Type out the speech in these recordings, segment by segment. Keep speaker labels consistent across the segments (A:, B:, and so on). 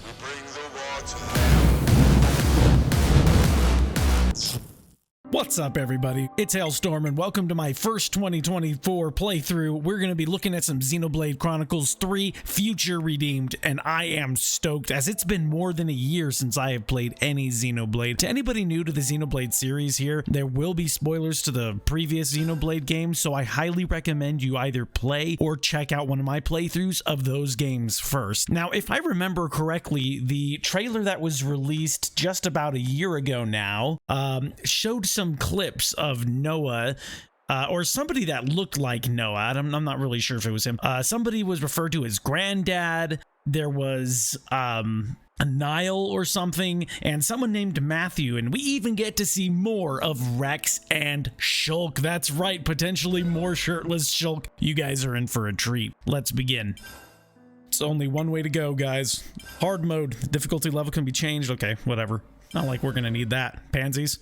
A: Bring the water.
B: What's up, everybody? It's HaleStorm, and welcome to my first 2024 playthrough. We're going to be looking at some Xenoblade Chronicles 3 Future Redeemed, and I am stoked, as it's been more than a year since I have played any Xenoblade. To anybody new to the Xenoblade series here, there will be spoilers to the previous Xenoblade games, so I highly recommend you either play or check out one of my playthroughs of those games first. Now, if I remember correctly, the trailer that was released just about a year ago now showed some clips of Noah, or somebody that looked like Noah. I'm not really sure if it was him. Somebody was referred to as Granddad. There was a Nile or something, and someone named Matthew, and we even get to see more of Rex and Shulk. That's right, potentially more shirtless Shulk. You guys are in for a treat. Let's begin. It's only one way to go, guys. Hard mode. Difficulty level can be changed. Okay, whatever. Not like we're gonna need that. Pansies.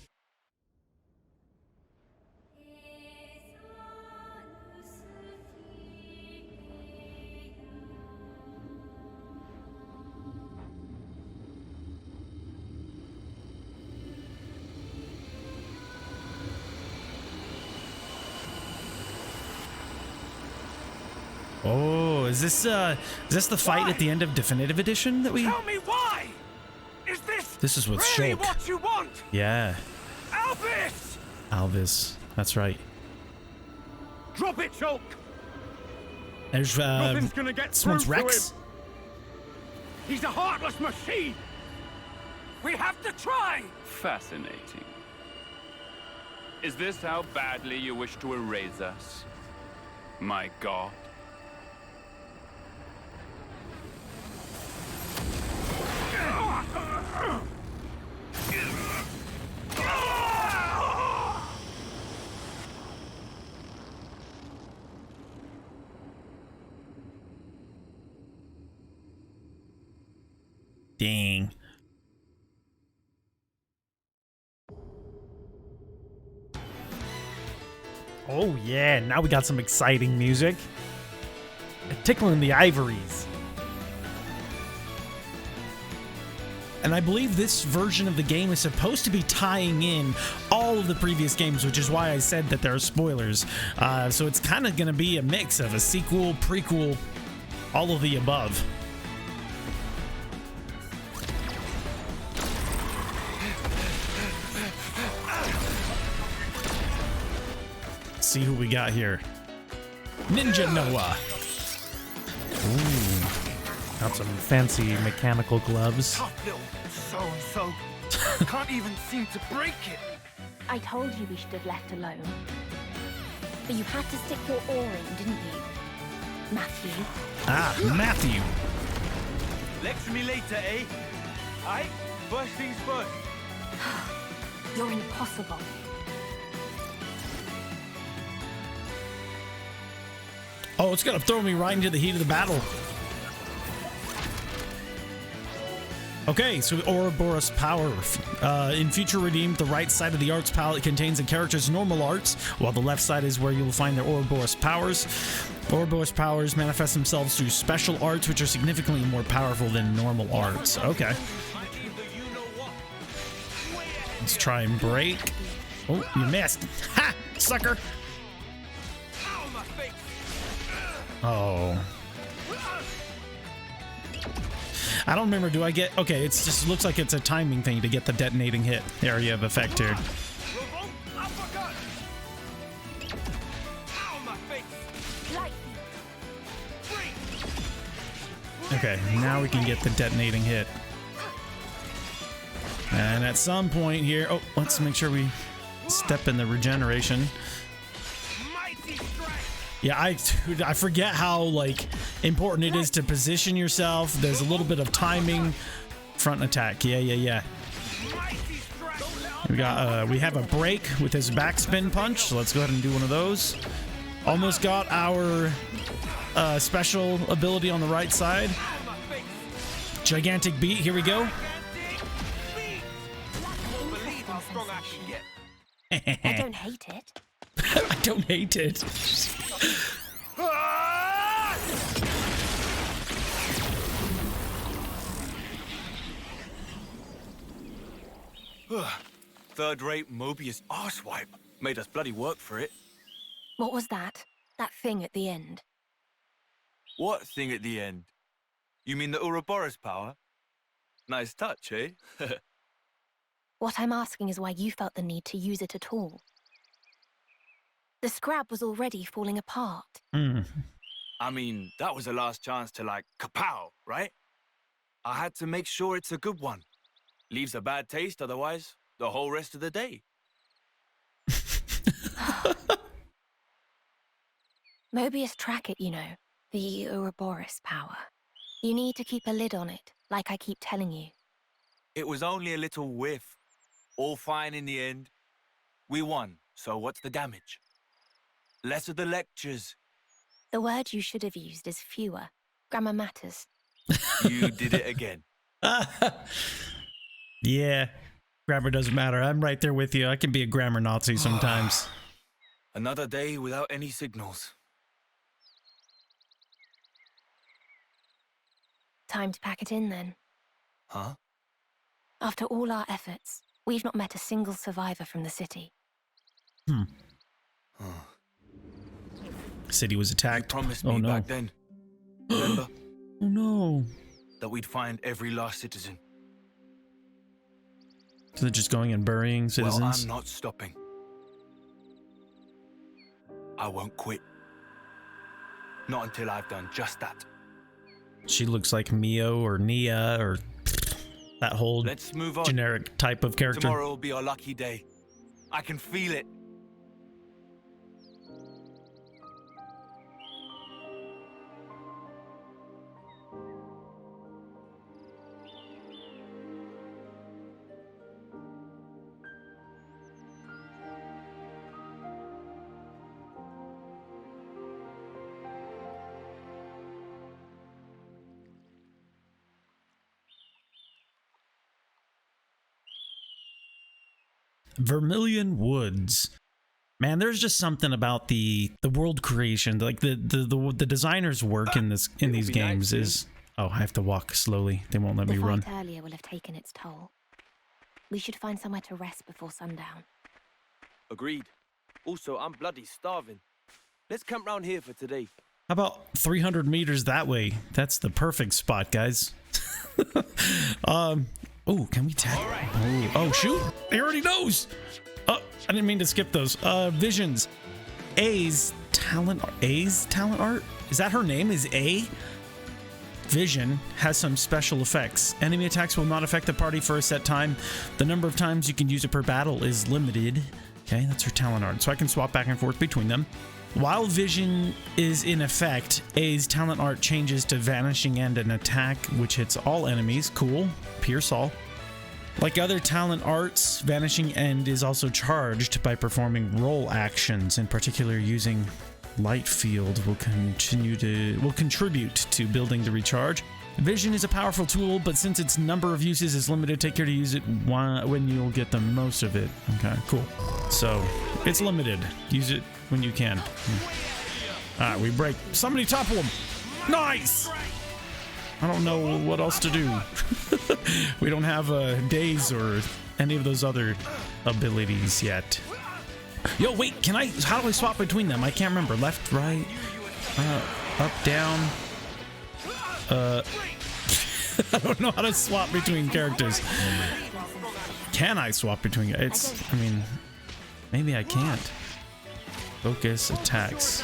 B: Oh, is this the fight at the end of Definitive Edition that we...
C: Tell me why! Is this...
B: This is with
C: really
B: Shulk.
C: what you want?
B: Yeah.
C: Alvis!
B: Alvis. That's right.
C: Drop it, Shulk!
B: There's,
C: Nothing's gonna get
B: this
C: through
B: one's
C: to
B: Rex.
C: him. He's a heartless machine! We have to try!
D: Fascinating. Is this how badly you wish to erase us? My God.
B: Dang. Oh yeah, now we got some exciting music. Tickling the ivories. And I believe this version of the game is supposed to be tying in all of the previous games, which is why I said that there are spoilers. So it's kind of going to be a mix of a sequel, prequel, all of the above. See who we got here. Ninja Noah. Ooh. Got some fancy mechanical gloves.
C: Tough little so-and-so. Can't even seem to break it.
E: I told you we should have left alone. But you had to stick your oar in, didn't you? Matthew.
B: Ah, Matthew.
C: Lecture me later, eh? Aye? First things first.
E: You're impossible.
B: Oh, it's gonna throw me right into the heat of the battle. Okay, so Ouroboros power. In Future Redeemed, the right side of the arts palette contains a character's normal arts, while the left side is where you'll find their Ouroboros powers. Ouroboros powers manifest themselves through special arts, which are significantly more powerful than normal arts. Okay. Let's try and break. Oh, you missed. Ha! Sucker! Oh. I don't remember, do I get... Okay, it's just looks like it's a timing thing to get the detonating hit area of effect here. Okay, now we can get the detonating hit. And at some point here... Oh, let's make sure we step in the regeneration. Yeah, I forget how, like, important it is to position yourself. There's a little bit of timing. Front attack. Yeah. We have a break with his backspin punch, so let's go ahead and do one of those. Almost got our special ability on the right side. Gigantic beat. Here we go.
E: I don't hate it.
B: I don't hate it.
A: Third-rate Mobius arsewipe. Made us bloody work for it.
E: What was that? That thing at the end?
A: What thing at the end? You mean the Ouroboros power? Nice touch, eh?
E: What I'm asking is why you felt the need to use it at all. The scrab was already falling apart.
A: I mean, that was the last chance to, like, kapow, right? I had to make sure it's a good one. Leaves a bad taste otherwise, the whole rest of the day.
E: Mobius track it, you know. The Ouroboros power. You need to keep a lid on it, like I keep telling you.
A: It was only a little whiff. All fine in the end. We won, so what's the damage? Less of the lectures.
E: The word you should have used is fewer. Grammar matters.
A: You did it again.
B: Yeah, grammar doesn't matter. I'm right there with you. I can be a grammar Nazi sometimes.
A: Another day without any signals.
E: Time to pack it in then.
A: Huh?
E: After all our efforts, we've not met a single survivor from the city.
B: City was
A: You
B: attacked.
A: promised
B: Oh
A: me
B: no.
A: back then. Remember?
B: Oh no.
A: That we'd find every last citizen.
B: So they're just going and burying citizens?
A: Well, I'm not stopping. I won't quit. Not until I've done just that.
B: She looks like Mio or Nia or that whole
A: Let's move on.
B: generic type of character.
A: Tomorrow will be our lucky day. I can feel it.
B: Vermilion Woods. Man, there's just something about the world creation, like the designer's work in these games is. Oh, I have to walk slowly. They won't let me
E: The
B: run.
E: fight earlier will have taken its toll. We should find somewhere to rest before sundown.
F: Agreed. Also, I'm bloody starving. Let's camp round here for today.
B: How about 300 meters that way? That's the perfect spot, guys. Oh, can we tag? Oh, shoot! He already knows. Oh, I didn't mean to skip those. Visions. A's talent art. Is that her name? Is A? Vision has some special effects. Enemy attacks will not affect the party for a set time. The number of times you can use it per battle is limited. Okay, that's her talent art. So I can swap back and forth between them. While Vision is in effect, A's talent art changes to Vanishing End and Attack, which hits all enemies. Cool. Pierce all. Like other talent arts, Vanishing End is also charged by performing role actions. In particular, using Light Field will contribute to building the recharge. Vision is a powerful tool, but since its number of uses is limited, take care to use it when you'll get the most of it. Okay, cool. So, it's limited. Use it when you can. Alright, we break. Somebody topple him! Nice! I don't know what else to do. We don't have daze or any of those other abilities yet. Yo, wait, how do I swap between them? I can't remember. Left, right, up, down. I don't know how to swap between characters. Can I swap between? I mean, maybe I can't. Focus, attacks.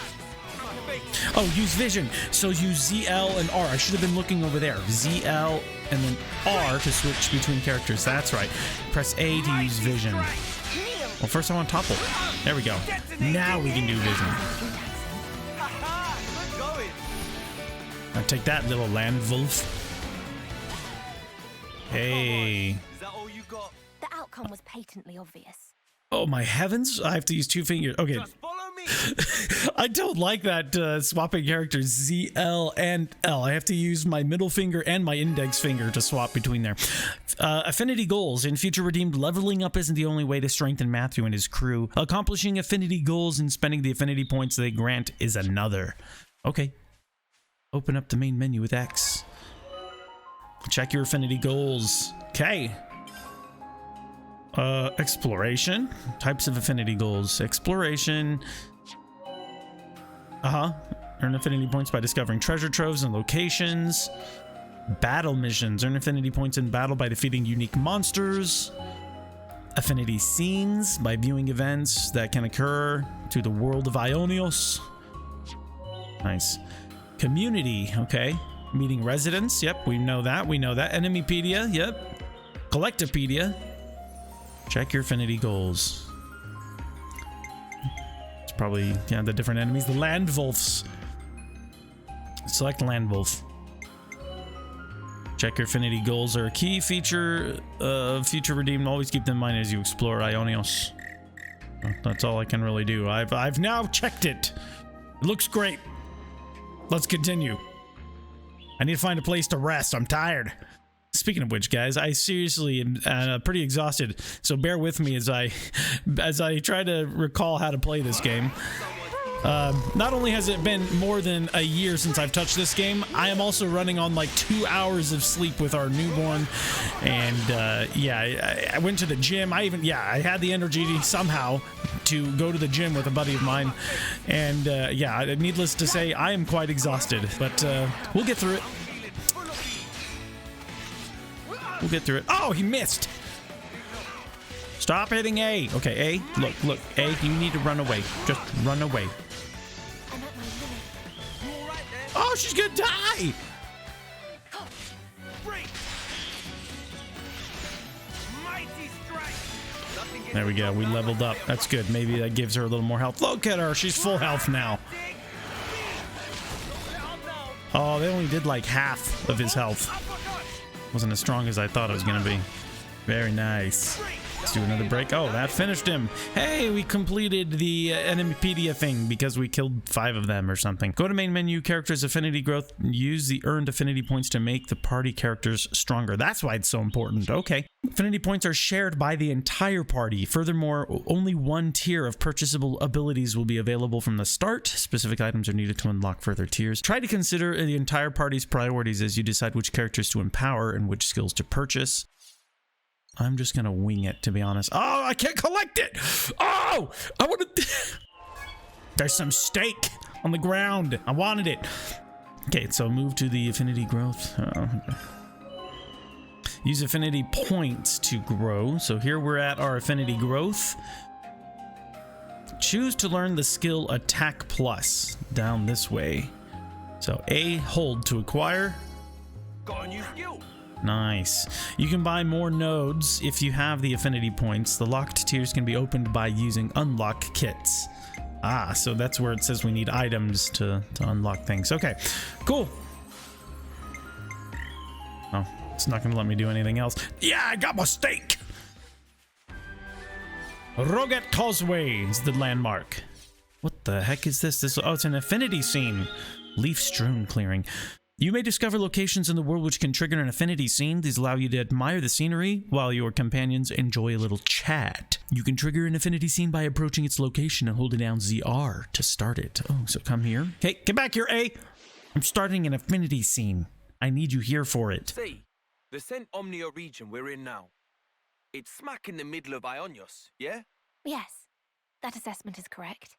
B: Oh, use vision. So use ZL and R. I should have been looking over there. ZL and then R to switch between characters. That's right. Press A to use vision. Well, first I want topple. There we go. Now we can do vision. Now take that, little land wolf. Hey.
F: Is that all you got?
E: The outcome was patently obvious.
B: Oh my heavens! I have to use 2 fingers. Okay.
F: Just follow me.
B: I don't like that swapping characters ZL and L. I have to use my middle finger and my index finger to swap between there. Affinity goals. In Future Redeemed, leveling up isn't the only way to strengthen Matthew and his crew. Accomplishing affinity goals and spending the affinity points they grant is another. Okay. Open up the main menu with X. Check your affinity goals. Okay. Exploration. Types of affinity goals. Exploration. Earn affinity points by discovering treasure troves and locations. Battle missions. Earn affinity points in battle by defeating unique monsters. Affinity scenes by viewing events that can occur to the world of Aionios. Nice. Community. Okay. Meeting residents. Yep, we know that. We know that. Enemypedia. Yep. Collectivepedia. Check your affinity goals. It's probably, yeah, the different enemies. The land wolves. Select land wolf. Check your affinity goals are a key feature of future redeemed. Always keep them in mind as you explore Aionios. That's all I can really do. I've now checked it. It looks great. Let's continue. I need to find a place to rest. I'm tired. Speaking of which, guys, I seriously am pretty exhausted. So bear with me as I try to recall how to play this game. Not only has it been more than a year since I've touched this game, I am also running on like 2 hours of sleep with our newborn. And yeah, I went to the gym. I had the energy somehow to go to the gym with a buddy of mine. And yeah, needless to say, I am quite exhausted, but we'll get through it. We'll get through it. Oh, he missed. Stop hitting A. Okay, A. Look. A, you need to run away. Just run away. Oh, she's gonna die. There we go. We leveled up. That's good. Maybe that gives her a little more health. Look at her. She's full health now. Oh, they only did like half of his health. Wasn't as strong as I thought it was gonna be. Very nice. Let's do another break. Oh, that finished him. Hey, we completed the Enemypedia thing because we killed 5 of them or something. Go to main menu, characters, affinity growth. Use the earned affinity points to make the party characters stronger. That's why it's so important. Okay. Affinity points are shared by the entire party. Furthermore, only 1 tier of purchasable abilities will be available from the start. Specific items are needed to unlock further tiers. Try to consider the entire party's priorities as you decide which characters to empower and which skills to purchase. I'm just gonna wing it, to be honest. Oh, I can't collect it! Oh! I wanna... There's some steak on the ground. I wanted it. Okay, so move to the affinity growth. Okay. Use affinity points to grow. So here we're at our affinity growth. Choose to learn the skill Attack Plus down this way. So A, hold to acquire.
F: Got a new skill.
B: Nice. You can buy more nodes if you have the affinity points. The locked tiers can be opened by using unlock kits. Ah, so that's where it says we need items to unlock things. Okay, cool. Oh, it's not going to let me do anything else. Yeah, I got my steak. Roget Causeway is the landmark. What the heck is this? Oh, it's an affinity scene. Leaf-strewn clearing. You may discover locations in the world which can trigger an affinity scene. These allow you to admire the scenery while your companions enjoy a little chat. You can trigger an affinity scene by approaching its location and holding down ZR to start it. Oh, so come here. Hey, get back here, A. I'm starting an affinity scene. I need you here for it.
F: Say, the Cent Omnia region we're in now, it's smack in the middle of Aionios, yeah?
E: Yes, that assessment is correct.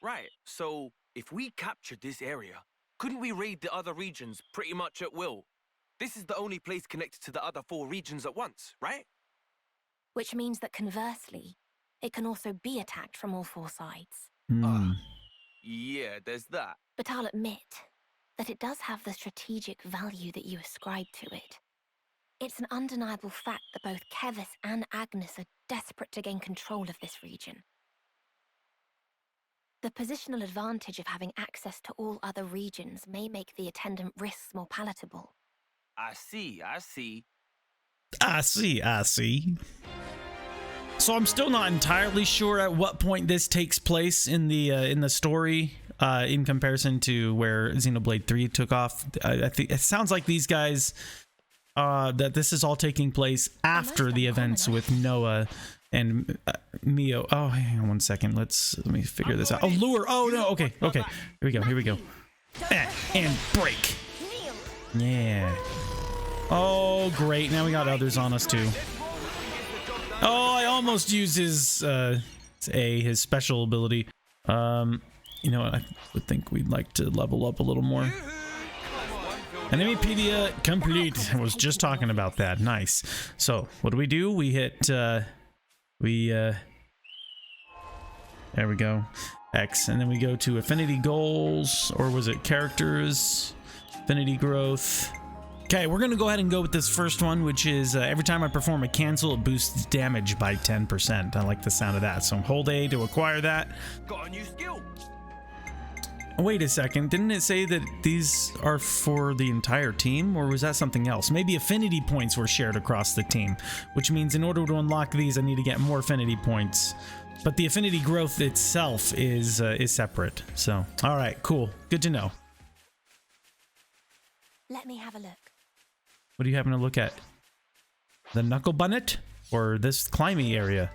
F: Right, so if we captured this area, couldn't we raid the other regions pretty much at will? This is the only place connected to the other 4 regions at once, right?
E: Which means that conversely, it can also be attacked from all 4 sides.
F: Yeah, there's that.
E: But I'll admit that it does have the strategic value that you ascribe to it. It's an undeniable fact that both Kevis and Agnes are desperate to gain control of this region. The positional advantage of having access to all other regions may make the attendant risks more palatable.
F: I see.
B: So I'm still not entirely sure at what point this takes place in the story in comparison to where Xenoblade 3 took off. I think it sounds like these guys that this is all taking place after the events with Noah and Mio. Oh, hang on one second. Let me figure this out. Oh, lure. Oh no. Okay. Here we go. And break. Yeah. Oh, great. Now we got others on us too. Oh, I almost used his his special ability. You know what? I would think we'd like to level up a little more. Enemypedia complete. I was just talking about that. Nice. So what do? We hit there we go. X, and then we go to affinity goals, or was it characters? Affinity growth. Okay, we're gonna go ahead and go with this first one, which is every time I perform a cancel, it boosts damage by 10%. I like the sound of that. So hold A to acquire that.
F: Got a new skill.
B: Wait a second, didn't it say that these are for the entire team, or was that something else? Maybe affinity points were shared across the team, which means in order to unlock these, I need to get more affinity points. But the affinity growth itself is separate. So, all right, cool, good to know.
E: Let me have a look.
B: What are you having to look at? The knuckle bunnet or this climby area?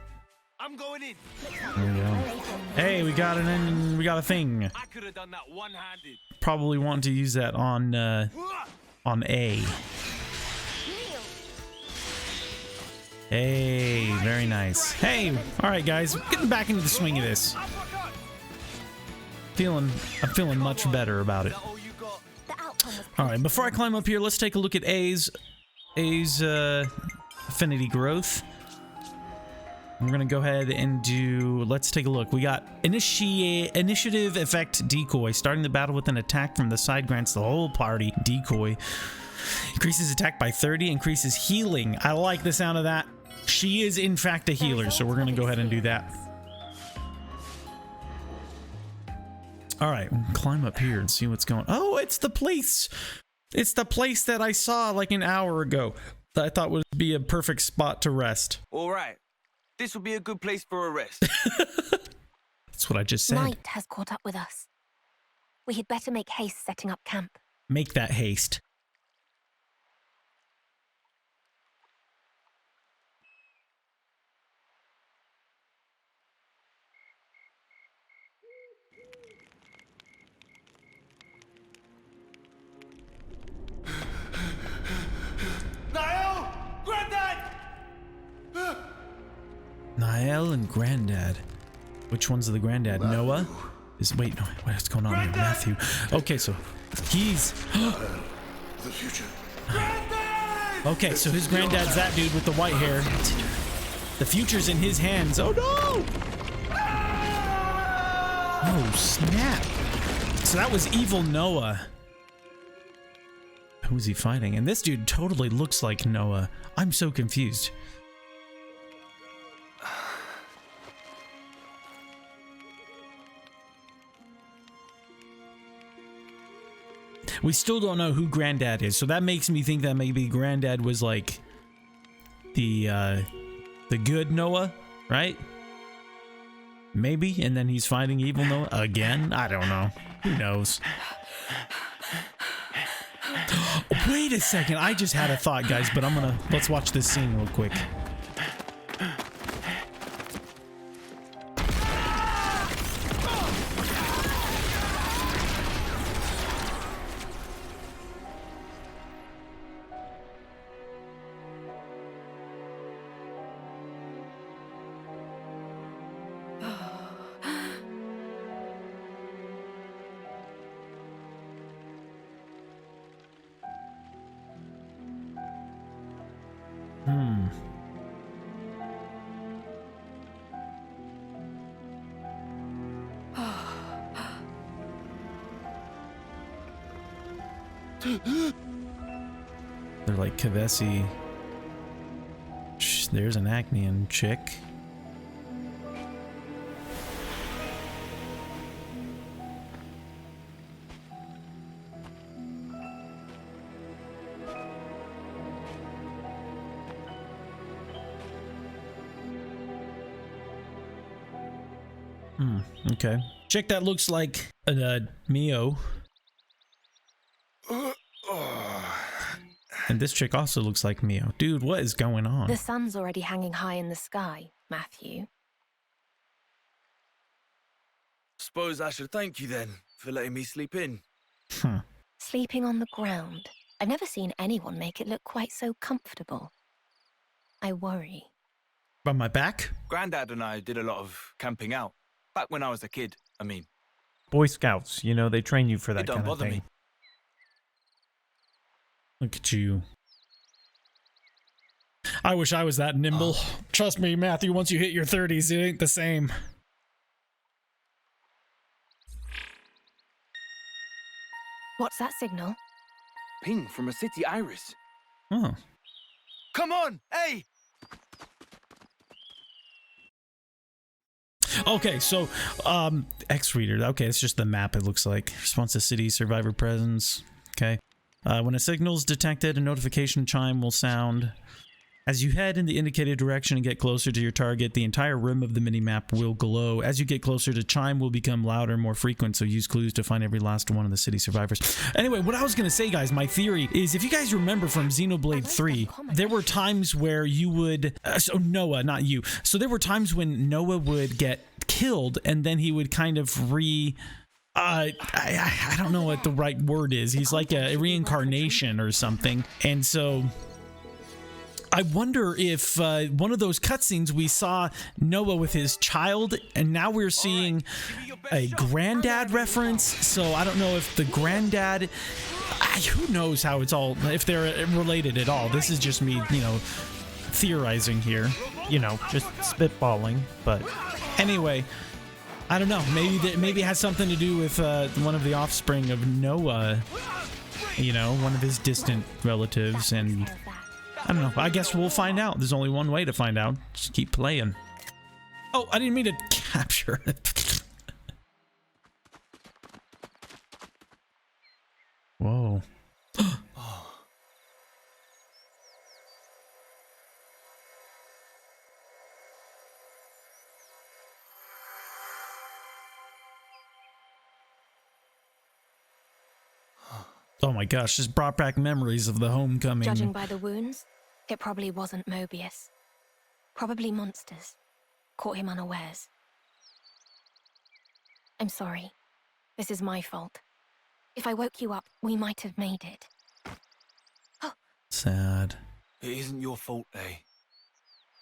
F: I'm going in.
B: There we go. Hey, we got a thing.
F: I could have done that one-handed.
B: Probably want to use that on A. Hey, very nice. Hey, all right, guys, getting back into the swing of this. I'm feeling much better about it. All right, before I climb up here, let's take a look at A's affinity growth. We're gonna go ahead and do, let's take a look. We got initiative effect decoy. Starting the battle with an attack from the side grants the whole party decoy. Increases attack by 30, increases healing. I like the sound of that. She is in fact a healer, so we're gonna go ahead and do that. All right, climb up here and see what's going on. Oh, it's the place. It's the place that I saw like an hour ago that I thought would be a perfect spot to rest.
F: All right. This will be a good place for a rest.
B: That's what I just said.
E: Night has caught up with us. We had better make haste setting up camp.
B: Make that haste.
C: Niall! Granddad!
B: Niall and Granddad. Which one's the Granddad?
C: Matthew.
B: Noah? Wait, no, what's going on here? Matthew. Okay, so he's...
C: The future. Granddad!
B: Okay, so his granddad's that dude with the white hair. The future's in his hands. Oh no! Oh snap! So that was evil Noah. Who's he fighting? And this dude totally looks like Noah. I'm so confused. We still don't know who Granddad is, so that makes me think that maybe Granddad was like the good Noah, right? Maybe, and then he's fighting evil Noah again? I don't know. Who knows? Wait a second, I just had a thought, guys, but let's watch this scene real quick. They're like Kavesi. There's an Acnean chick. Okay. Chick that looks like Mio. And this chick also looks like Mio. Dude, what is going on?
E: The sun's already hanging high in the sky, Matthew.
A: Suppose I should thank you then for letting me sleep in.
E: Sleeping on the ground. I've never seen anyone make it look quite so comfortable. I worry.
B: By my back?
A: Grandad and I did a lot of camping out. Back when I was a kid, I mean.
G: Boy Scouts, you know, they train you for that
A: It don't
G: kind of
A: bother
G: thing.
A: me.
B: Look at you. I wish I was that nimble. Trust me, Matthew, once you hit your 30s, it ain't the same.
E: What's that signal?
A: Ping from a city iris.
B: Oh.
A: Come on, hey!
B: Okay, so, X-Reader. Okay, it's just the map, it looks like. Response to city, survivor presence. Okay. When a signal is detected, a notification chime will sound. As you head in the indicated direction and get closer to your target, the entire rim of the minimap will glow. As you get closer, the chime will become louder and more frequent, so use clues to find every last one of the city survivors. Anyway, what I was going to say, guys, my theory is, if you guys remember from Xenoblade 3, there were times where you would... so Noah, not you. So there were times when Noah would get killed, and then he would kind of I don't know what the right word is. He's like a reincarnation or something. And so... I wonder if one of those cutscenes we saw Noah with his child, and now we're seeing a granddad reference. So I don't know if the granddad, who knows how it's all, if they're related at all. This is just me, you know, theorizing here.
G: You know, just spitballing, but
B: Anyway, I don't know. Maybe it has something to do with one of the offspring of Noah, you know, one of his distant relatives, and... I don't know. I guess we'll find out. There's only one way to find out. Just keep playing. Oh, I didn't mean to capture it. Whoa. Oh my gosh, just brought back memories of the homecoming.
E: Judging by the wounds, it probably wasn't Mobius. Probably monsters. Caught him unawares. I'm sorry. This is my fault. If I woke you up, we might have made it. Oh.
B: Sad.
A: It isn't your fault, eh?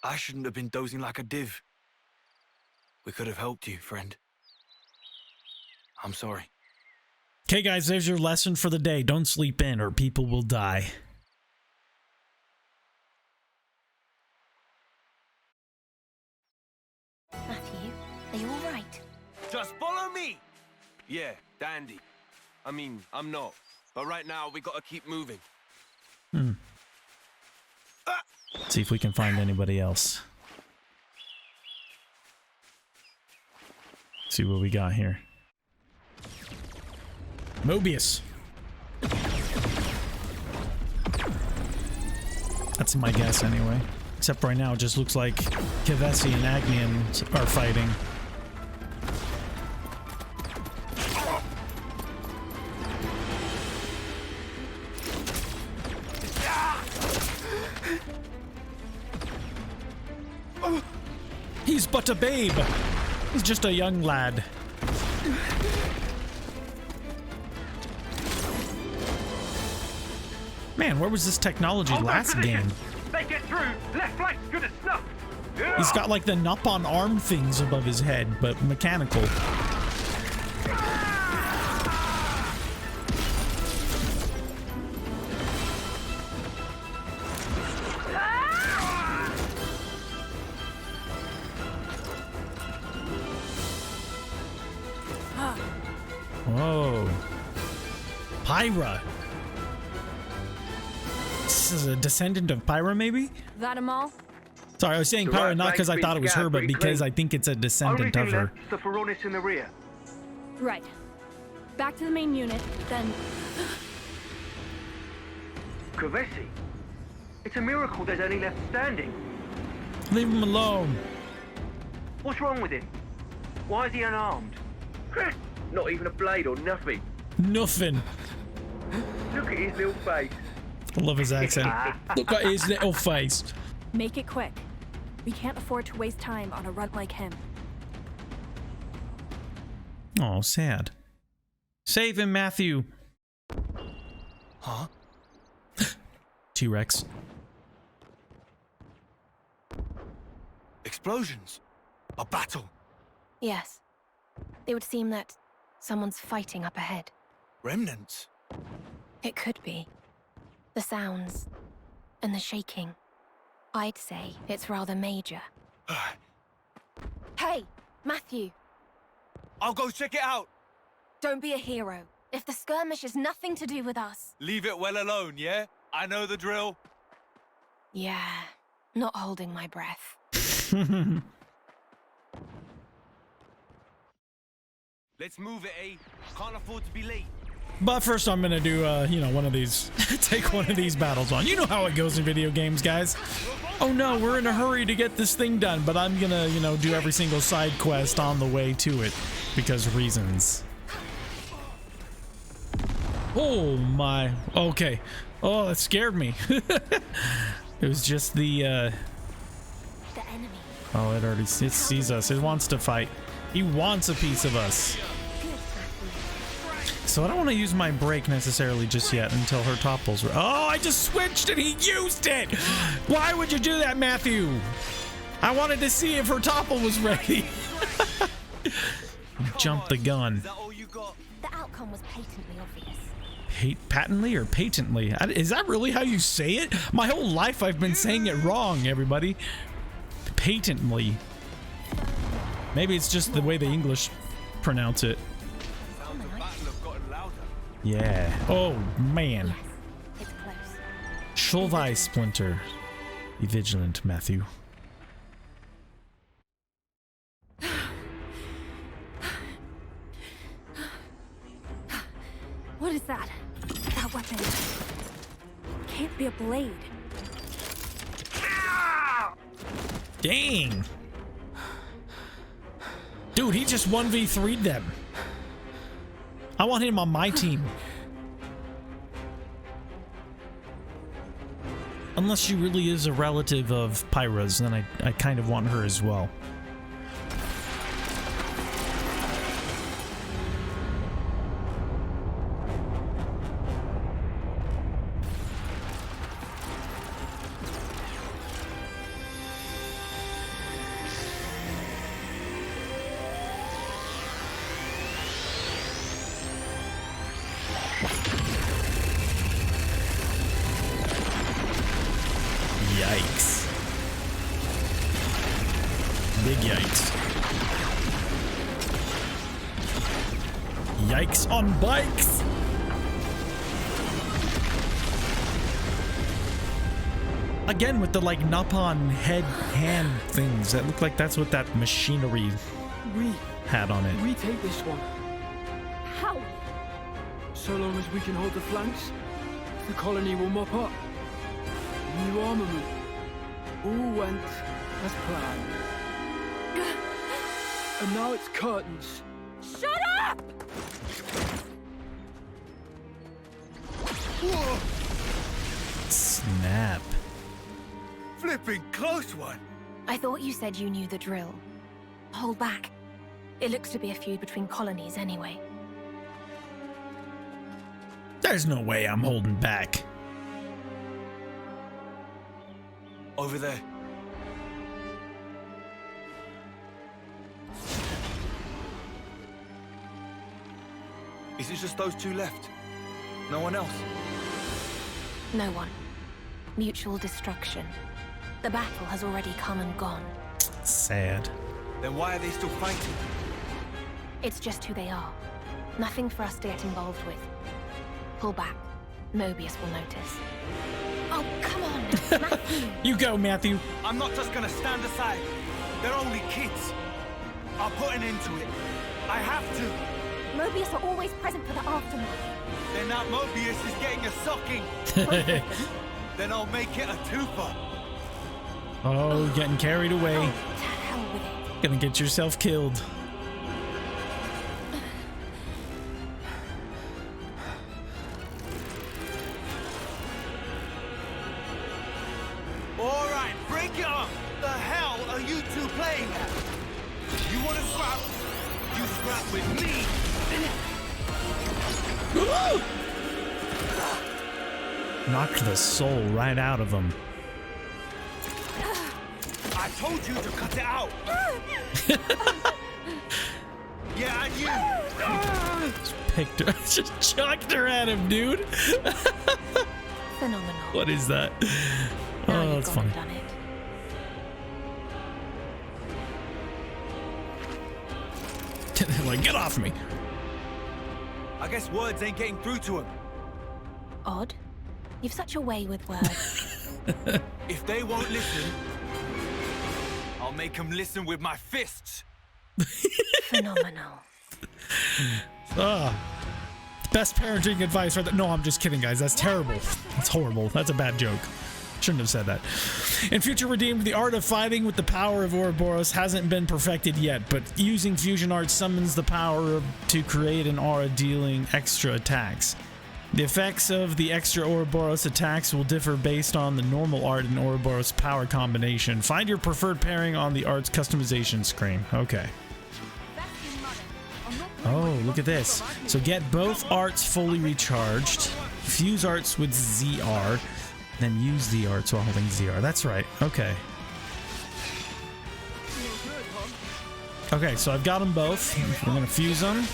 A: I shouldn't have been dozing like a div. We could have helped you, friend. I'm sorry.
B: Okay, guys, there's your lesson for the day. Don't sleep in or people will die.
E: Matthew, are you all right?
F: Just follow me! Yeah, dandy. I mean, I'm not. But right now, we gotta keep moving.
B: See if we can find anybody else. See what we got here. Mobius. That's my guess anyway. Except right now it just looks like Kevesi and Agnian are fighting. He's but a babe. He's just a young lad. Man, where was this technology last game?
C: They get through. Left flank's good as snuff.
B: He's got like the Nop-on arm things above his head, but mechanical. Whoa. Pyra. This is a descendant of Pyra, maybe?
H: That 'em all?
B: Sorry, I was saying
C: The
B: Pyra
C: right
B: not because I
C: flank's
B: thought
C: been
B: it was her,
C: scoured
B: but
C: pretty
B: because
C: clean.
B: I think it's a
C: Only
B: descendant
C: thing
B: of her.
C: left is the Feronis in the rear.
H: Right. Back to the main unit, then...
C: Kevesi. It's a miracle there's any left standing.
B: Leave him alone.
C: What's wrong with him? Why is he unarmed? Not even a blade or nothing.
B: Nothing.
C: Look at his little face.
B: I love his accent. Look at his little face.
H: Make it quick. We can't afford to waste time on a runt like him.
B: Oh, sad. Save him, Matthew.
A: Huh?
B: T-Rex.
A: explosions. A battle.
E: Yes. It would seem that someone's fighting up ahead.
A: Remnants.
E: It could be. The sounds and the shaking. I'd say it's rather major. Hey, Matthew!
A: I'll go check it out.
E: Don't be a hero. If the skirmish has nothing to do with us.
A: Leave it well alone, yeah? I know the drill.
E: Yeah, not holding my breath.
F: Let's move it, eh? Can't afford to be late.
B: But first I'm gonna do, you know, one of these, take one of these battles on. You know how it goes in video games, guys. Oh no, we're in a hurry to get this thing done, but I'm gonna, you know, do every single side quest on the way to it because reasons. Oh my, okay. Oh, that scared me. It was just the
E: enemy.
B: Oh, it sees us. It wants to fight. He wants a piece of us. So I don't want to use my break necessarily just yet until her topples. Oh, I just switched and he used it. Why would you do that, Matthew? I wanted to see if her topple was ready. Jump the gun.
E: The outcome was patently obvious.
B: Patently or patently? Is that really how you say it? My whole life I've been saying it wrong, everybody. Patently. Maybe it's just the way the English pronounce it. Yeah. Oh, man.
E: It's close.
B: Shulk splinter. Be vigilant, Matthew.
H: What is that? That weapon. Can't be a blade.
B: Dang. Dude, he just 1v3'd them. I want him on my team. Unless she really is a relative of Pyra's, then I kind of want her as well. Yikes. Big yikes. Yikes on bikes! Again with the like Napon hand things that look like that's what that machinery had on it.
I: We take this one.
H: How?
I: So long as we can hold the flanks, the colony will mop up. New armament. All went as planned. And now it's curtains.
H: Shut up!
A: Whoa!
B: Snap.
A: Flipping close one.
E: I thought you said you knew the drill. Hold back. It looks to be a feud between colonies anyway.
B: There's no way I'm holding back.
A: Over there. Is it just those two left? No one else?
E: No one. Mutual destruction. The battle has already come and gone.
B: Sad.
A: Then why are they still fighting?
E: It's just who they are. Nothing for us to get involved with. Pull back. Mobius will notice. Oh, come on, Matthew.
B: You go, Matthew.
A: I'm not just gonna stand aside. They're only kids. I'll put an end to it. I have to.
H: Mobius are always present for the aftermath.
A: Then that Mobius is getting a socking. Then I'll make it a twofer.
B: Oh, getting carried away.
E: To hell with it.
B: Gonna get yourself killed.
A: All right, break it up. The hell are you two playing at? You want to scrap? You scrap with me.
B: Knocked the soul right out of him.
A: I I told you to cut it out. Yeah, and you.
B: Picked her, just chucked her at him, dude.
E: Phenomenal.
B: What is that?
E: Now
B: Oh,
E: you've
B: that's
E: gone
B: funny.
E: and done it.
B: Like, get off me.
A: I guess words ain't getting through to him.
E: Odd. You've such a way with words.
A: If they won't listen, I'll make them listen with my fists.
E: Phenomenal.
B: Best parenting advice right there. No, I'm just kidding, guys. That's terrible. That's horrible. That's a bad joke. Shouldn't have said that. In Future Redeemed, the art of fighting with the power of Ouroboros hasn't been perfected yet, but using fusion art summons the power to create an aura dealing extra attacks. The effects of the extra Ouroboros attacks will differ based on the normal art and Ouroboros power combination. Find your preferred pairing on the art's customization screen. Okay. Oh, look at this. So get both arts fully recharged, fuse arts with ZR, then use the arts while holding ZR. That's right. Okay. Okay, so I've got them both. We're going to fuse them.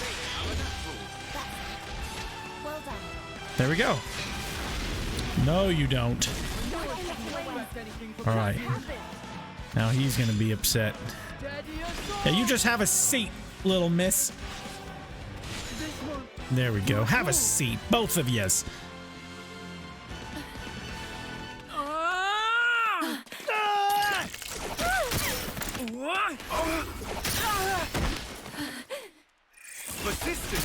E: Well done.
B: There we go. No, you don't. All right. Now he's going to be upset. Yeah, you just have a seat, little miss. There we go. Have a seat, both of yous.
A: Persistent.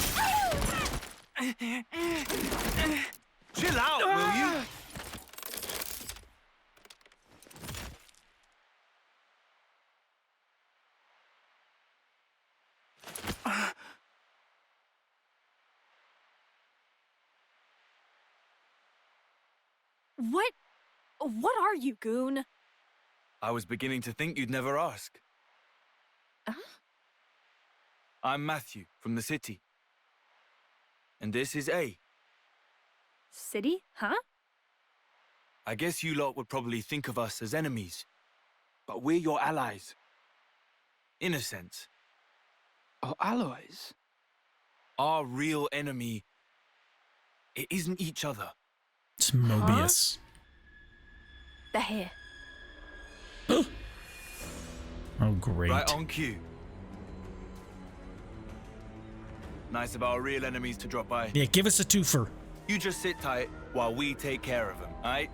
A: Chill out, will you?
H: What are you, goon?
A: I was beginning to think you'd never ask. I'm Matthew from the city. And this is A.
H: City? Huh?
A: I guess you lot would probably think of us as enemies, but we're your allies. In a sense.
I: Our allies?
A: Our real enemy, it isn't each other.
B: It's Mobius.
E: They're here.
B: Oh, great.
A: Right on cue. Nice of our real enemies to drop by.
B: Yeah, give us a twofer.
A: You just sit tight while we take care of them, alright?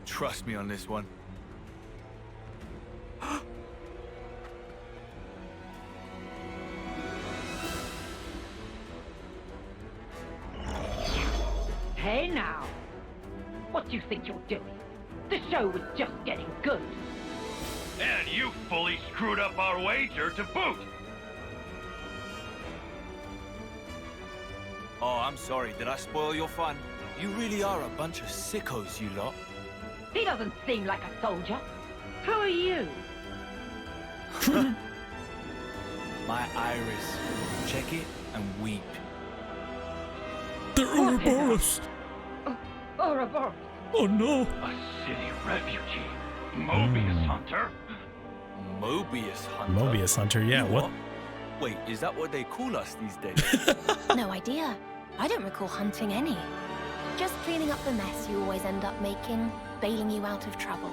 A: Trust me on this one.
J: Hey now! What do you think you're doing? The show was just getting good.
K: And you fully screwed up our wager to boot!
A: Oh, I'm sorry. Did I spoil your fun? You really are a bunch of sickos, you lot.
J: He doesn't seem like a soldier. Who are you?
A: My iris. Check it and weep.
B: They're Ouroboros.
J: Ouroboros.
B: Oh no.
K: A city refugee. Mobius Hunter?
A: Mobius Hunter?
B: Mobius Hunter, yeah. What?
A: Wait, is that what they call us these days?
E: No idea. I don't recall hunting any. Just cleaning up the mess you always end up making, bailing you out of trouble.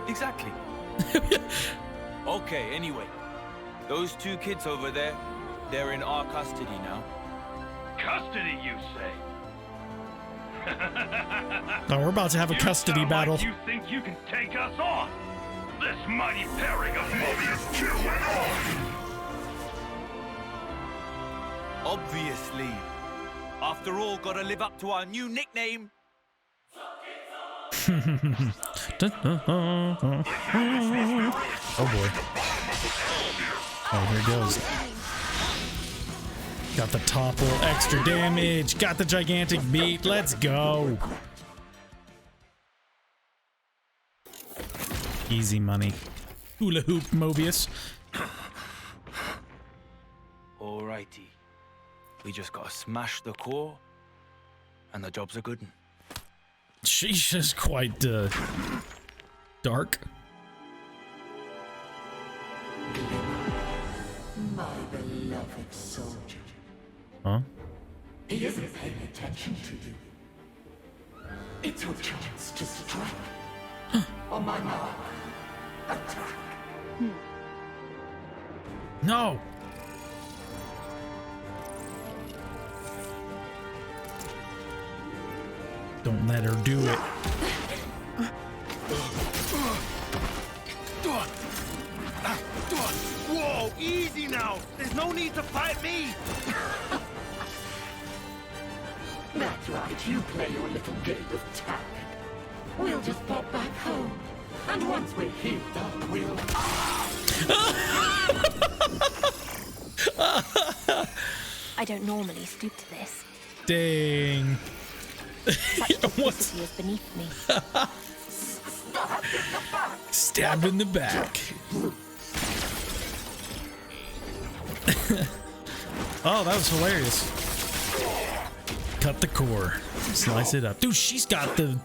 A: Exactly. Okay, anyway. Those two kids over there, they're in our custody now.
K: Custody, you say?
B: Oh, we're about to have a custody battle.
K: Like you think you can take us on? This mighty pairing of Mobius Q and R!
A: Obviously. After all, gotta live up to our new nickname.
B: Oh boy. Oh, here it goes. Got the topple, extra damage, got the gigantic beat. Let's go. Easy money. Hula hoop, Mobius.
A: Alrighty. We just gotta smash the core, and the job's a good one.
B: Sheesh, is quite dark.
L: soldier.
G: Huh?
L: He isn't paying attention to you. It's your chance to strike. On my mark, attack.
B: No! Don't let her do it.
A: Whoa, easy now. There's no need to fight me.
L: That's right, you play your little game of tag. We'll just pop back home. And once we're healed up, we'll...
E: I don't normally stoop to this.
B: Dang.
E: Such duplicity is beneath me.
B: Stabbed in the back. Oh, that was hilarious. Cut the core. Slice it up. Dude, she's got the...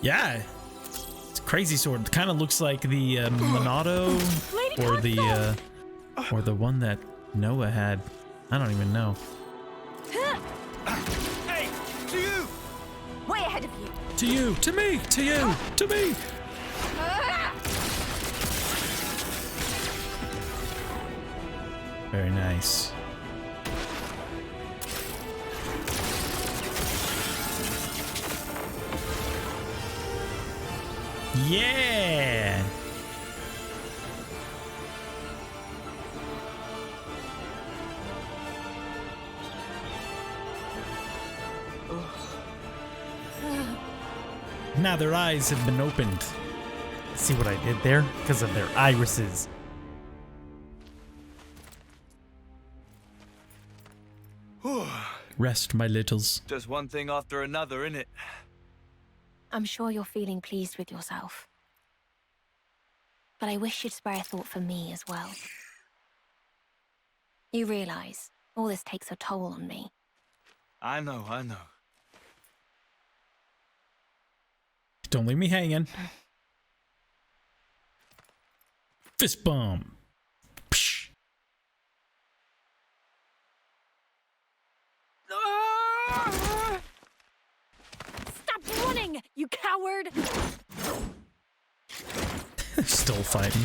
B: Yeah. It's a crazy sword. It kind of looks like the Monado or the one that Noah had. I don't even know.
A: Hey, to you.
H: Way ahead of you.
B: To you, to me, to you, to me. Very nice. Yeah. Now their eyes have been opened.
G: See what I did there? Because of their irises.
B: Rest, my littles.
A: Just one thing after another, innit?
E: I'm sure you're feeling pleased with yourself. But I wish you'd spare a thought for me as well. You realize all this takes a toll on me.
A: I know.
B: Don't leave me hanging. Fist bump. Psh.
H: Stop running, you coward!
B: Still fighting.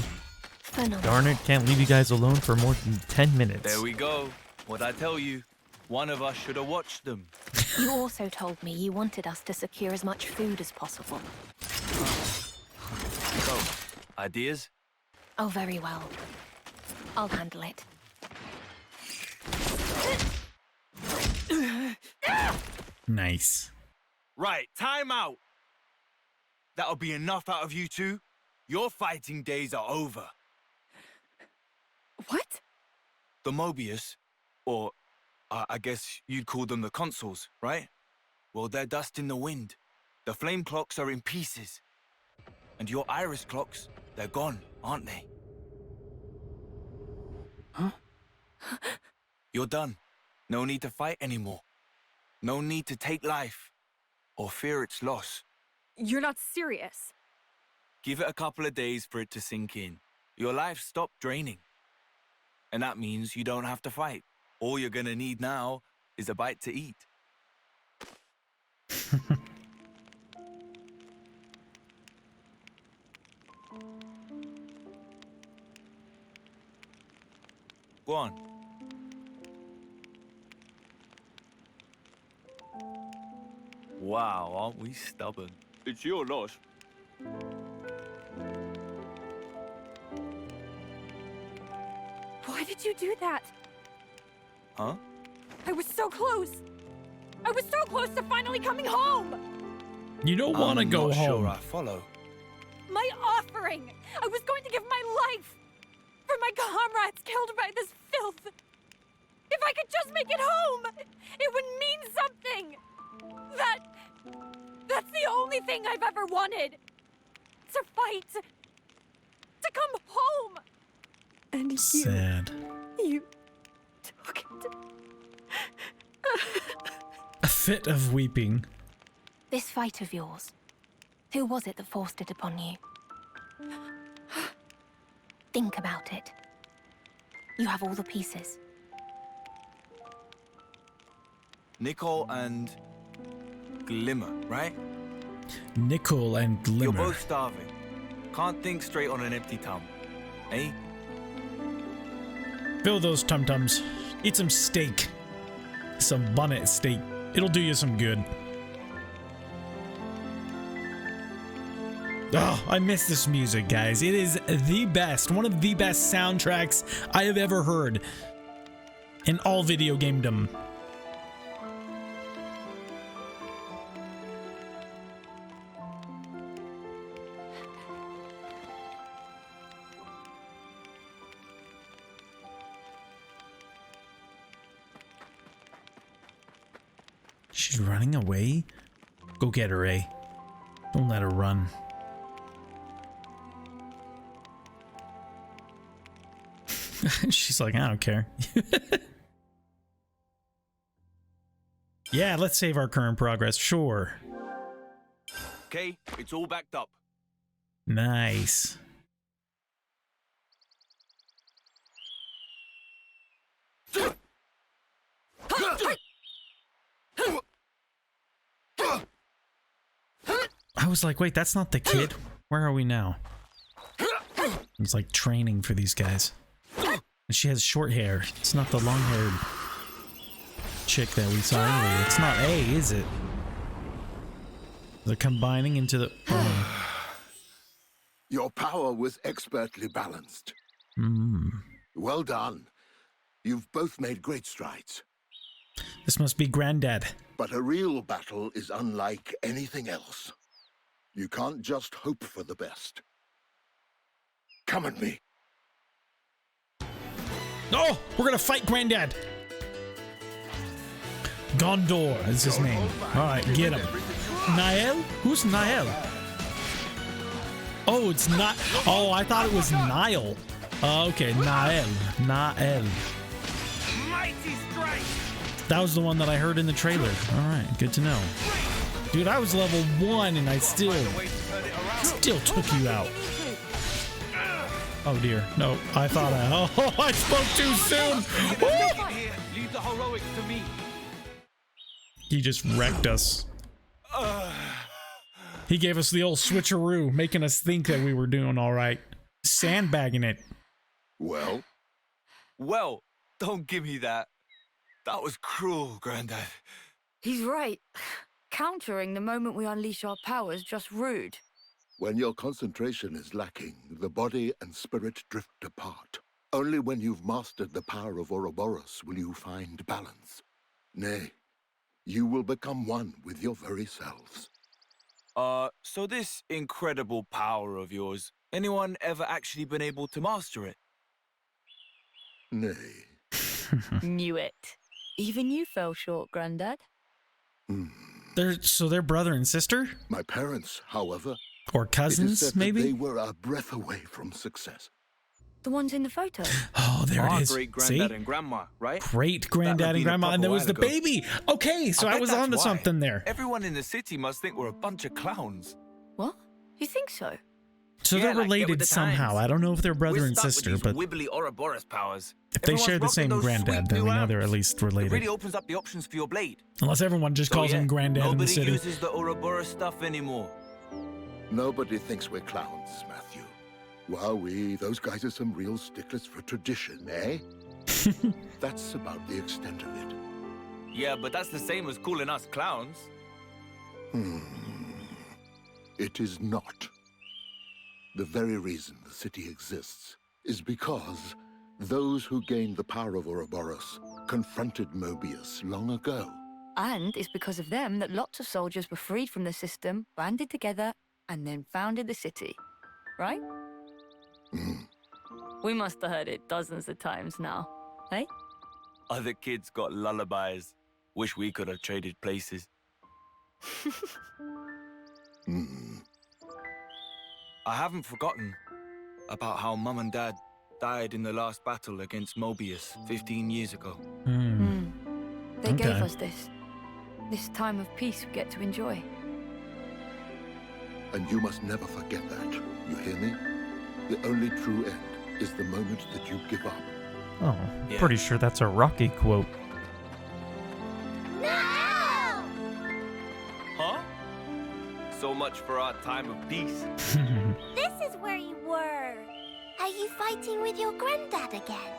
E: Phenomenal.
G: Darn it, can't leave you guys alone for more than 10 minutes.
A: There we go. What'd I tell you? One of us should have watched them.
E: You also told me you wanted us to secure as much food as possible.
A: So, ideas?
E: Oh, very well. I'll handle it.
B: Nice.
A: Right, time out. That'll be enough out of you two. Your fighting days are over.
H: What?
A: The Mobius, or I guess you'd call them the Consuls, right? Well, they're dust in the wind. The flame clocks are in pieces. And your iris clocks, they're gone, aren't they?
I: Huh?
A: You're done. No need to fight anymore. No need to take life or fear its loss.
H: You're not serious.
A: Give it a couple of days for it to sink in. Your life stopped draining. And that means you don't have to fight. All you're gonna need now is a bite to eat. Go on. Wow, aren't we stubborn? It's your loss.
H: Why did you do that?
A: Huh?
H: I was so close. I was so close to finally coming home.
B: You don't want to go
A: I'm not
B: home.
A: sure I follow.
H: My offering. I was going to give my life for my comrades killed by this filth. If I could just make it home, it would mean something. That's the only thing I've ever wanted. To fight. To come home. And
B: Sad.
H: You took it.
B: A fit of weeping.
E: This fight of yours, who was it that forced it upon you? Think about it. You have all the pieces.
A: Nikol and Glimmer, right?
B: Nikol and Glimmer.
A: You're both starving. Can't think straight on an empty tum, eh?
B: Fill those tum-tums. Eat some steak. Some bonnet steak. It'll do you some good. Oh, I miss this music, guys. It is the best. One of the best soundtracks I have ever heard in all video gamedom. She's running away? Go get her, eh? Don't let her run. She's like, I don't care. Yeah, let's save our current progress. Sure.
F: Okay, it's all backed up.
B: Nice. I was like, wait, that's not the kid. Where are we now? It's like training for these guys. And she has short hair. It's not the long-haired chick that we saw earlier. It's not A, is it? They're combining into the... Oh.
M: Your power was expertly balanced.
B: Mm.
M: Well done. You've both made great strides.
B: This must be Granddad.
M: But a real battle is unlike anything else. You can't just hope for the best. Come at me.
B: Oh, we're gonna fight Granddad. Gondor is his name. All right, get him. Niall? Who's Niall? Oh, it's not. Oh, I thought it was Niall. Okay, Niall. Niall.
F: Mighty strike.
B: That was the one that I heard in the trailer. All right, good to know. Dude, I was level 1 and I still took you out. Oh dear, no, I thought I spoke too soon.
F: Leave the heroics to me.
B: He just wrecked us. He gave us the old switcheroo, making us think that we were doing all right. Sandbagging it.
M: Well,
A: don't give me that. That was cruel, Granddad.
N: He's right. Countering the moment we unleash our powers just rude.
M: when your concentration is lacking, the body and spirit drift apart. Only when you've mastered the power of Ouroboros will you find balance. Nay, you will become one with your very selves.
A: So this incredible power of yours, anyone ever actually been able to master it?
M: Nay.
N: Knew it. Even you fell short, Grandad.
B: They're brother and sister?
M: My parents, however,
B: or cousins, maybe?
M: They were a breath away from success.
N: The ones in the photo.
B: Oh, there it is.
F: Great granddad and grandma, right?
B: Great granddad and grandma, and there was the baby. Okay, so I was onto something there.
A: Everyone in the city must think we're a bunch of clowns.
N: What? You think so?
B: So they're related somehow. I don't know if they're brother and sister, but
F: wibbly Ouroboros powers.
B: If they share the same granddad, then we know they're at least related.
F: It really opens up the options for your blade.
B: Unless everyone just calls him granddad in the city.
A: Nobody uses the Ouroboros stuff anymore.
M: Nobody thinks we're clowns, Matthew. Wowee, those guys are some real sticklers for tradition, eh? That's about the extent of it.
A: Yeah, but that's the same as calling us clowns.
M: It is not. The very reason the city exists is because those who gained the power of Ouroboros confronted Mobius long ago.
N: And it's because of them that lots of soldiers were freed from the system, banded together, and then founded the city. Right? We must have heard it dozens of times now, eh?
A: Other kids got lullabies. Wish we could have traded places. I haven't forgotten about how Mum and Dad died in the last battle against Mobius 15 years ago.
N: They gave us this time of peace we get to enjoy.
M: And you must never forget that. You hear me? The only true end is the moment that you give up.
G: Oh, pretty sure that's a Rocky quote.
J: No!
F: much for our time of peace.
E: This is where you were. Are you fighting with your granddad again?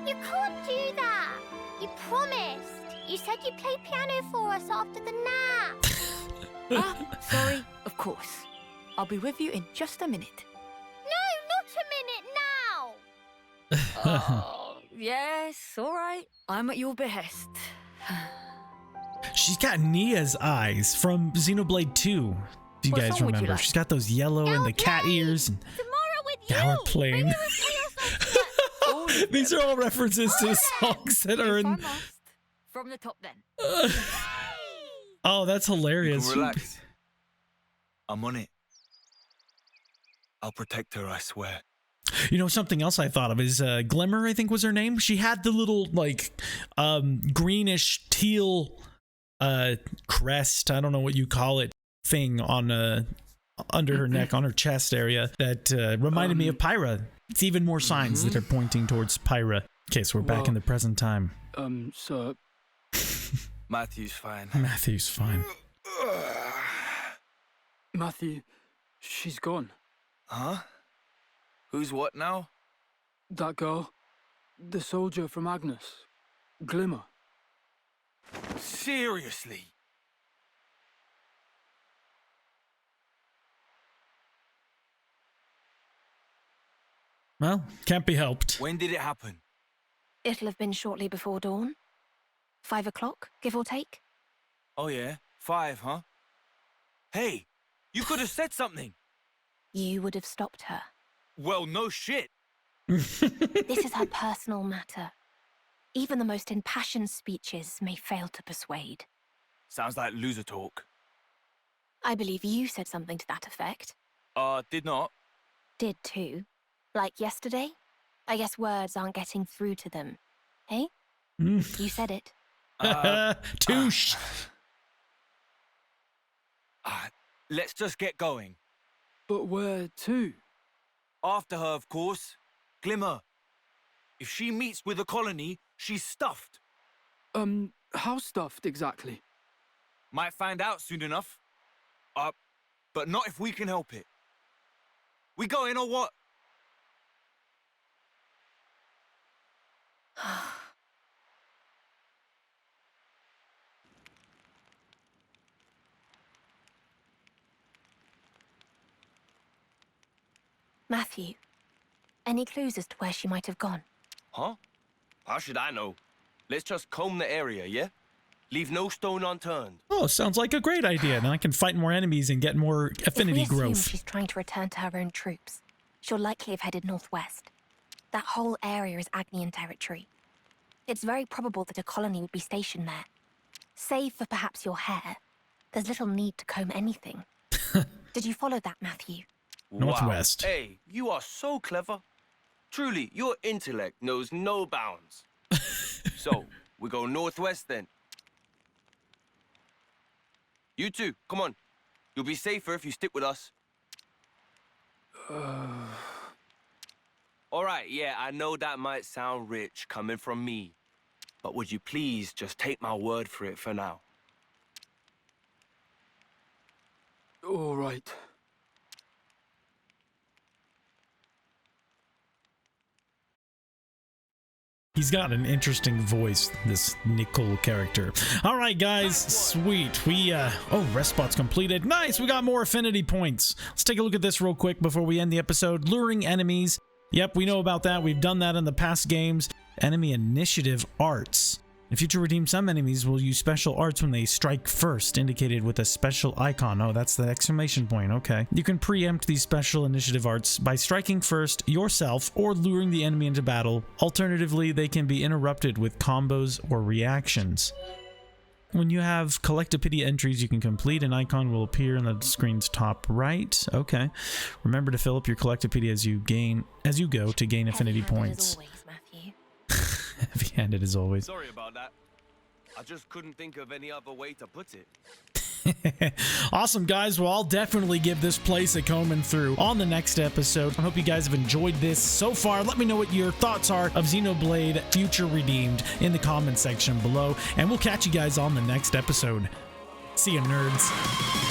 E: You can't do that. You promised. You said you'd play piano for us after the nap.
N: Sorry, of course. I'll be with you in just a minute.
E: No, not a minute now.
N: Oh, yes, all right. I'm at your behest.
B: She's got Nia's eyes from Xenoblade 2. If you
N: What
B: guys
N: song would you
B: remember,
N: like?
B: she's got those yellow and the cat ears. And
E: Tomorrow with you.
B: Gower plane. These are all references to songs that are in.
N: From the top then.
B: Oh, that's hilarious.
A: You can relax. I'm on it. I'll protect her, I swear.
B: You know, something else I thought of is Glimmer, I think was her name. She had the little, like, greenish teal crest, I don't know what you call it, thing on under her neck, on her chest area that reminded me of Pyra. It's even more signs that are pointing towards Pyra. Okay, so we're back in the present time.
I: So...
A: Matthew's fine.
B: Matthew's fine.
I: Matthew, she's gone.
A: Huh? Who's what now?
I: That girl. The soldier from Agnes. Glimmer.
A: Seriously?
B: Well, can't be helped.
A: When did it happen?
E: It'll have been shortly before dawn. 5 o'clock, give or take.
A: Oh yeah, 5, huh? Hey, you could have said something.
E: You would have stopped her.
A: Well, no shit.
E: This is her personal matter. Even the most impassioned speeches may fail to persuade.
A: Sounds like loser talk.
E: I believe you said something to that effect.
A: Did not.
E: Did too. Like yesterday? I guess words aren't getting through to them. Hey? You said it.
B: Touche.
A: Let's just get going.
I: But where to?
A: After her, of course. Glimmer. If she meets with a colony, she's stuffed.
I: How stuffed exactly?
A: Might find out soon enough. But not if we can help it. We going or what?
E: Matthew, any clues as to where she might have gone?
F: Huh? How should I know? Let's just comb the area, yeah? Leave no stone unturned.
B: Oh, sounds like a great idea. Then I can fight more enemies and get more affinity
E: If we assume
B: growth.
E: she's trying to return to her own troops, she'll likely have headed northwest. That whole area is Agnian territory. It's very probable that a colony would be stationed there. Save for perhaps your hair, there's little need to comb anything. Did you follow that, Matthew?
B: Northwest.
F: Wow. Hey, you are so clever. Truly, your intellect knows no bounds. So, we go northwest then. You two, come on. You'll be safer if you stick with us. All right, yeah, I know that might sound rich coming from me. But would you please just take my word for it for now?
I: All right.
B: He's got an interesting voice, this Nikol character. All right, guys, sweet. We, rest spot's completed. Nice, we got more affinity points. Let's take a look at this real quick before we end the episode. Luring enemies. Yep, we know about that. We've done that in the past games. Enemy initiative arts. In future redeem, some enemies will use special arts when they strike first, indicated with a special icon. Oh, that's the exclamation point. Okay. You can preempt these special initiative arts by striking first yourself or luring the enemy into battle. Alternatively, they can be interrupted with combos or reactions. When you have Collectopedia entries you can complete, an icon will appear on the screen's top right. Okay. Remember to fill up your Collectopedia as you go to gain affinity points. Heavy-handed as always.
F: Sorry about that. I just couldn't think of any other way to put it.
B: Awesome, guys. Well, I'll definitely give this place a combing through on the next episode. I hope you guys have enjoyed this so far. Let me know what your thoughts are of Xenoblade Future Redeemed in the comment section below, and we'll catch you guys on the next episode. See you, nerds.